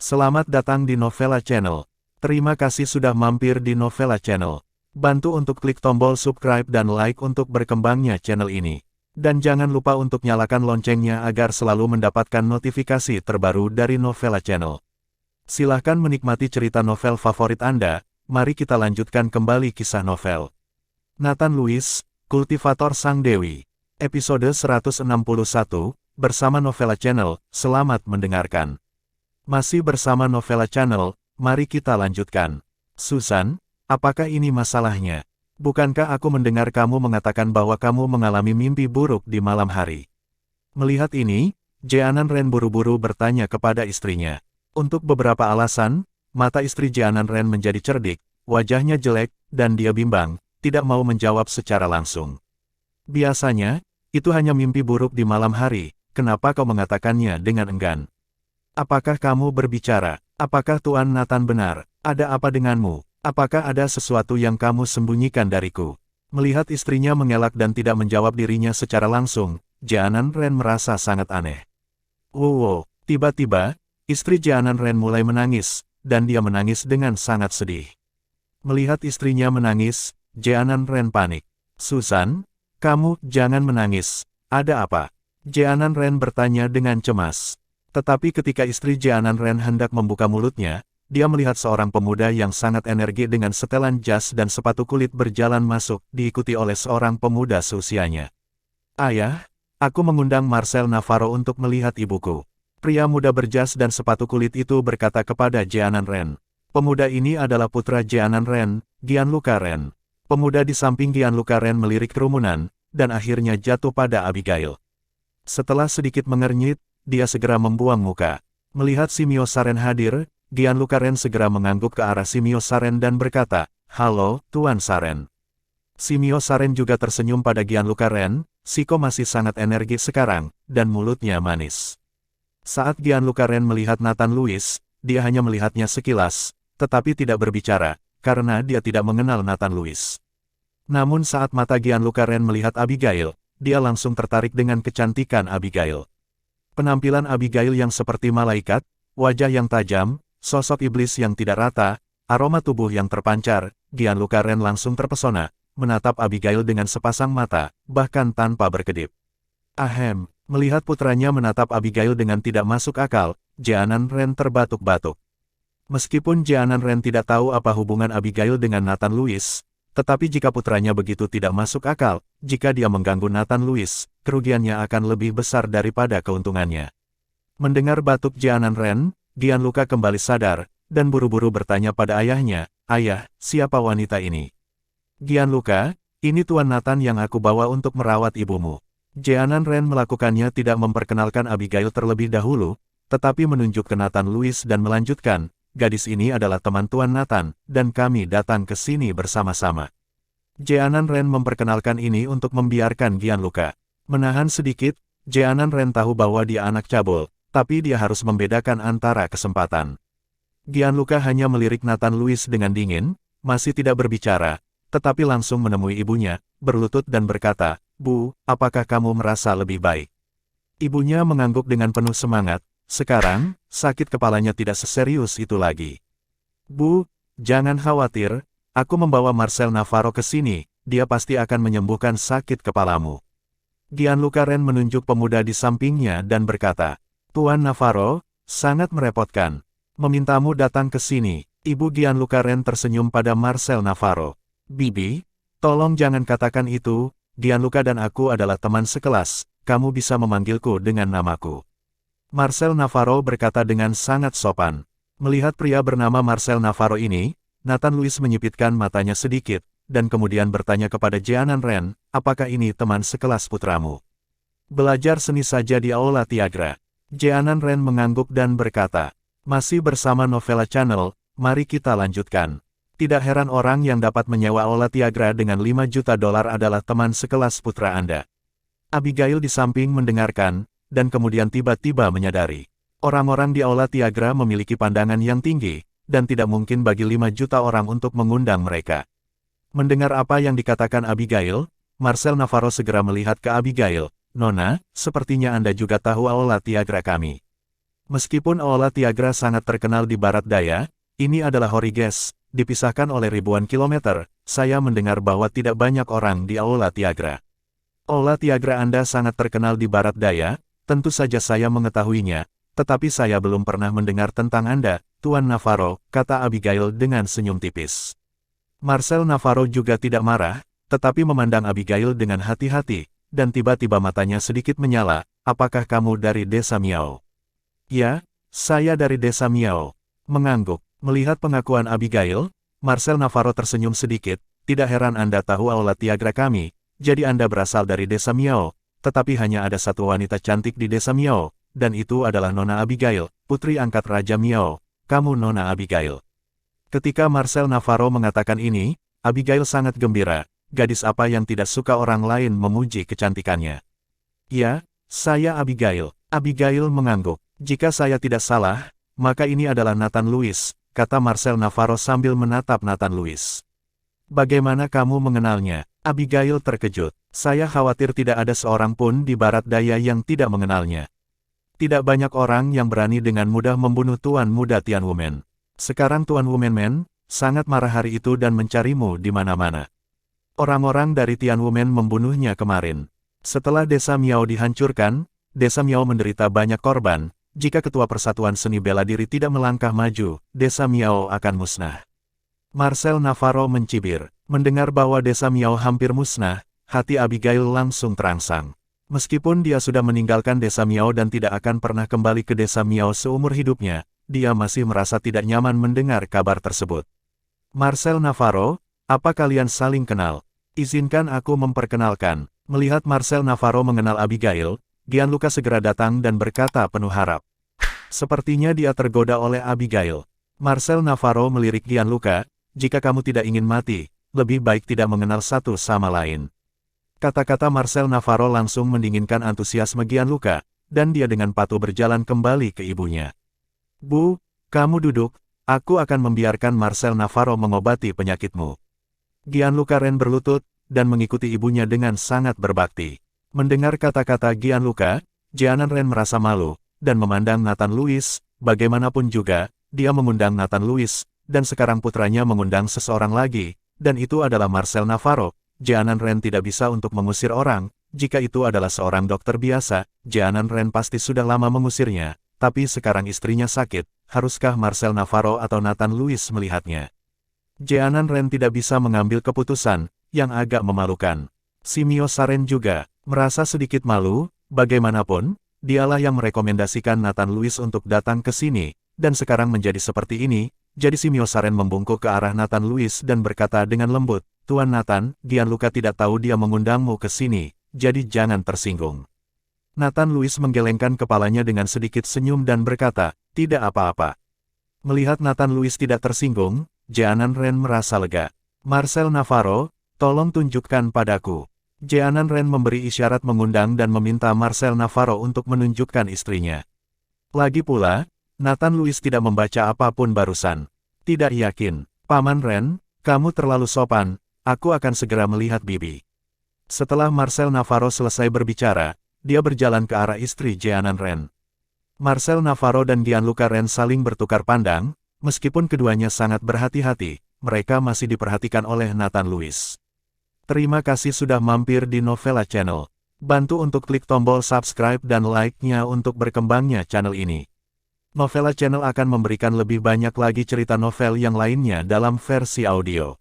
Selamat datang di Novella Channel. Terima kasih sudah mampir di Novella Channel. Bantu untuk klik tombol subscribe dan like untuk berkembangnya channel ini. Dan jangan lupa untuk nyalakan loncengnya agar selalu mendapatkan notifikasi terbaru dari Novella Channel. Silahkan menikmati cerita novel favorit Anda. Mari kita lanjutkan kembali kisah novel Nathan Lewis, Kultivator Sang Dewi. Episode 161, bersama Novella Channel. Selamat mendengarkan. Masih bersama Novella Channel, mari kita lanjutkan. Susan, apakah ini masalahnya? Bukankah aku mendengar kamu mengatakan bahwa kamu mengalami mimpi buruk di malam hari? Melihat ini, Jeanan Ren buru-buru bertanya kepada istrinya. Untuk beberapa alasan, mata istri Jeanan Ren menjadi cerdik, wajahnya jelek, dan dia bimbang, tidak mau menjawab secara langsung. Biasanya, itu hanya mimpi buruk di malam hari, kenapa kau mengatakannya dengan enggan? Apakah kamu berbicara? Apakah Tuan Nathan benar? Ada apa denganmu? Apakah ada sesuatu yang kamu sembunyikan dariku? Melihat istrinya mengelak dan tidak menjawab dirinya secara langsung, Jeanan Ren merasa sangat aneh. Wow, tiba-tiba, istri Jeanan Ren mulai menangis, dan dia menangis dengan sangat sedih. Melihat istrinya menangis, Jeanan Ren panik. Susan, kamu jangan menangis. Ada apa? Jeanan Ren bertanya dengan cemas. Tetapi ketika istri Jeanan Ren hendak membuka mulutnya, dia melihat seorang pemuda yang sangat energi dengan setelan jas dan sepatu kulit berjalan masuk, diikuti oleh seorang pemuda seusianya. Ayah, aku mengundang Marcel Navarro untuk melihat ibuku. Pria muda berjas dan sepatu kulit itu berkata kepada Jeanan Ren. Pemuda ini adalah putra Jeanan Ren, Gianluca Ren. Pemuda di samping Gianluca Ren melirik kerumunan, dan akhirnya jatuh pada Abigail. Setelah sedikit mengernyit, dia segera membuang muka. Melihat Simio Saren hadir, Gianluca Ren segera mengangguk ke arah Simio Saren dan berkata, "Halo, Tuan Saren." Simio Saren juga tersenyum pada Gianluca Ren, Siko masih sangat energi sekarang, dan mulutnya manis. Saat Gianluca Ren melihat Nathan Lewis, dia hanya melihatnya sekilas, tetapi tidak berbicara, karena dia tidak mengenal Nathan Lewis. Namun saat mata Gianluca Ren melihat Abigail, dia langsung tertarik dengan kecantikan Abigail. Penampilan Abigail yang seperti malaikat, wajah yang tajam, sosok iblis yang tidak rata, aroma tubuh yang terpancar, Gianluca Ren langsung terpesona, menatap Abigail dengan sepasang mata, bahkan tanpa berkedip. Ahem, melihat putranya menatap Abigail dengan tidak masuk akal, Jeanan Ren terbatuk-batuk. Meskipun Jeanan Ren tidak tahu apa hubungan Abigail dengan Nathan Lewis, tetapi jika putranya begitu tidak masuk akal, jika dia mengganggu Nathan Lewis, kerugiannya akan lebih besar daripada keuntungannya. Mendengar batuk Jeanan Ren, Gianluca kembali sadar, dan buru-buru bertanya pada ayahnya, "Ayah, siapa wanita ini?" "Gianluca, ini Tuan Nathan yang aku bawa untuk merawat ibumu." Jeanan Ren melakukannya tidak memperkenalkan Abigail terlebih dahulu, tetapi menunjuk ke Nathan Lewis dan melanjutkan, "Gadis ini adalah teman Tuan Nathan, dan kami datang ke sini bersama-sama." Jeanan Ren memperkenalkan ini untuk membiarkan Gianluca menahan sedikit. Jeanan Ren tahu bahwa dia anak cabul, tapi dia harus membedakan antara kesempatan. Gianluca hanya melirik Nathan Lewis dengan dingin, masih tidak berbicara, tetapi langsung menemui ibunya, berlutut dan berkata, "Bu, apakah kamu merasa lebih baik?" Ibunya mengangguk dengan penuh semangat. Sekarang, sakit kepalanya tidak seserius itu lagi. "Bu, jangan khawatir, aku membawa Marcel Navarro ke sini, dia pasti akan menyembuhkan sakit kepalamu." Gianluca Ren menunjuk pemuda di sampingnya dan berkata, "Tuan Navarro, sangat merepotkan. Memintamu datang ke sini." Ibu Gianluca Ren tersenyum pada Marcel Navarro. "Bibi, tolong jangan katakan itu, Gianluca dan aku adalah teman sekelas, kamu bisa memanggilku dengan namaku." Marcel Navarro berkata dengan sangat sopan. Melihat pria bernama Marcel Navarro ini, Nathan Lewis menyipitkan matanya sedikit, dan kemudian bertanya kepada Jeanan Ren, "Apakah ini teman sekelas putramu?" "Belajar seni saja di Aula Tiagra." Jeanan Ren mengangguk dan berkata, "Masih bersama Novella Channel, mari kita lanjutkan." Tidak heran orang yang dapat menyewa Aula Tiagra dengan $5 juta adalah teman sekelas putra Anda. Abigail di samping mendengarkan, dan kemudian tiba-tiba menyadari. Orang-orang di Aula Tiagra memiliki pandangan yang tinggi, dan tidak mungkin bagi 5 juta orang untuk mengundang mereka. Mendengar apa yang dikatakan Abigail, Marcel Navarro segera melihat ke Abigail. Nona, sepertinya Anda juga tahu Aula Tiagra kami. Meskipun Aula Tiagra sangat terkenal di barat daya, ini adalah Horiges, dipisahkan oleh ribuan kilometer. Saya mendengar bahwa tidak banyak orang di Aula Tiagra. Aula Tiagra Anda sangat terkenal di barat daya, tentu saja saya mengetahuinya, tetapi saya belum pernah mendengar tentang Anda, Tuan Navarro, kata Abigail dengan senyum tipis. Marcel Navarro juga tidak marah, tetapi memandang Abigail dengan hati-hati, dan tiba-tiba matanya sedikit menyala. Apakah kamu dari desa Miao? Ya, saya dari desa Miao. Mengangguk. Melihat pengakuan Abigail, Marcel Navarro tersenyum sedikit. Tidak heran Anda tahu Aula Tiagra kami, jadi Anda berasal dari desa Miao, tetapi hanya ada satu wanita cantik di desa Miao, dan itu adalah Nona Abigail, putri angkat Raja Miao. Kamu Nona Abigail. Ketika Marcel Navarro mengatakan ini, Abigail sangat gembira. Gadis apa yang tidak suka orang lain memuji kecantikannya? Ya, saya Abigail. Abigail mengangguk. Jika saya tidak salah, maka ini adalah Nathan Louis, kata Marcel Navarro sambil menatap Nathan Louis. Bagaimana kamu mengenalnya? Abigail terkejut. Saya khawatir tidak ada seorang pun di barat daya yang tidak mengenalnya. Tidak banyak orang yang berani dengan mudah membunuh Tuan Muda Tianwumen. Sekarang Tuan Wumenmen sangat marah hari itu dan mencarimu di mana-mana. Orang-orang dari Tianwumen membunuhnya kemarin. Setelah desa Miao dihancurkan, desa Miao menderita banyak korban. Jika Ketua Persatuan Seni Bela Diri tidak melangkah maju, desa Miao akan musnah. Marcel Navarro mencibir. Mendengar bahwa desa Miao hampir musnah, hati Abigail langsung terangsang. Meskipun dia sudah meninggalkan desa Miao dan tidak akan pernah kembali ke desa Miao seumur hidupnya, dia masih merasa tidak nyaman mendengar kabar tersebut. Marcel Navarro, apa kalian saling kenal? Izinkan aku memperkenalkan. Melihat Marcel Navarro mengenal Abigail, Gianluca segera datang dan berkata penuh harap. Sepertinya dia tergoda oleh Abigail. Marcel Navarro melirik Gianluca, jika kamu tidak ingin mati, lebih baik tidak mengenal satu sama lain. Kata-kata Marcel Navarro langsung mendinginkan antusiasme Gianluca, dan dia dengan patuh berjalan kembali ke ibunya. Bu, kamu duduk, aku akan membiarkan Marcel Navarro mengobati penyakitmu. Gianluca Ren berlutut, dan mengikuti ibunya dengan sangat berbakti. Mendengar kata-kata Gianluca, Jeanan Ren merasa malu, dan memandang Nathan Louis. Bagaimanapun juga, dia mengundang Nathan Louis, dan sekarang putranya mengundang seseorang lagi, dan itu adalah Marcel Navarro. Jeanan Ren tidak bisa untuk mengusir orang. Jika itu adalah seorang dokter biasa, Jeanan Ren pasti sudah lama mengusirnya, tapi sekarang istrinya sakit. Haruskah Marcel Navarro atau Nathan Louis melihatnya? Jeanan Ren tidak bisa mengambil keputusan, yang agak memalukan. Simio Saren juga merasa sedikit malu. Bagaimanapun, dialah yang merekomendasikan Nathan Louis untuk datang ke sini, dan sekarang menjadi seperti ini. Jadi Simio Saren membungkuk ke arah Nathan Louis dan berkata dengan lembut, Tuan Nathan, Gianluca tidak tahu dia mengundangmu ke sini, jadi jangan tersinggung. Nathan Louis menggelengkan kepalanya dengan sedikit senyum dan berkata, tidak apa-apa. Melihat Nathan Louis tidak tersinggung, Jeanan Ren merasa lega. Marcel Navarro, tolong tunjukkan padaku. Jeanan Ren memberi isyarat mengundang dan meminta Marcel Navarro untuk menunjukkan istrinya. Lagi pula, Nathan Louis tidak membaca apapun barusan. Tidak yakin. Paman Ren, kamu terlalu sopan, aku akan segera melihat Bibi. Setelah Marcel Navarro selesai berbicara, dia berjalan ke arah istri Jeanan Ren. Marcel Navarro dan Gianluca Ren saling bertukar pandang. Meskipun keduanya sangat berhati-hati, mereka masih diperhatikan oleh Nathan Louis. Terima kasih sudah mampir di Novela Channel. Bantu untuk klik tombol subscribe dan like-nya untuk berkembangnya channel ini. Novela Channel akan memberikan lebih banyak lagi cerita novel yang lainnya dalam versi audio.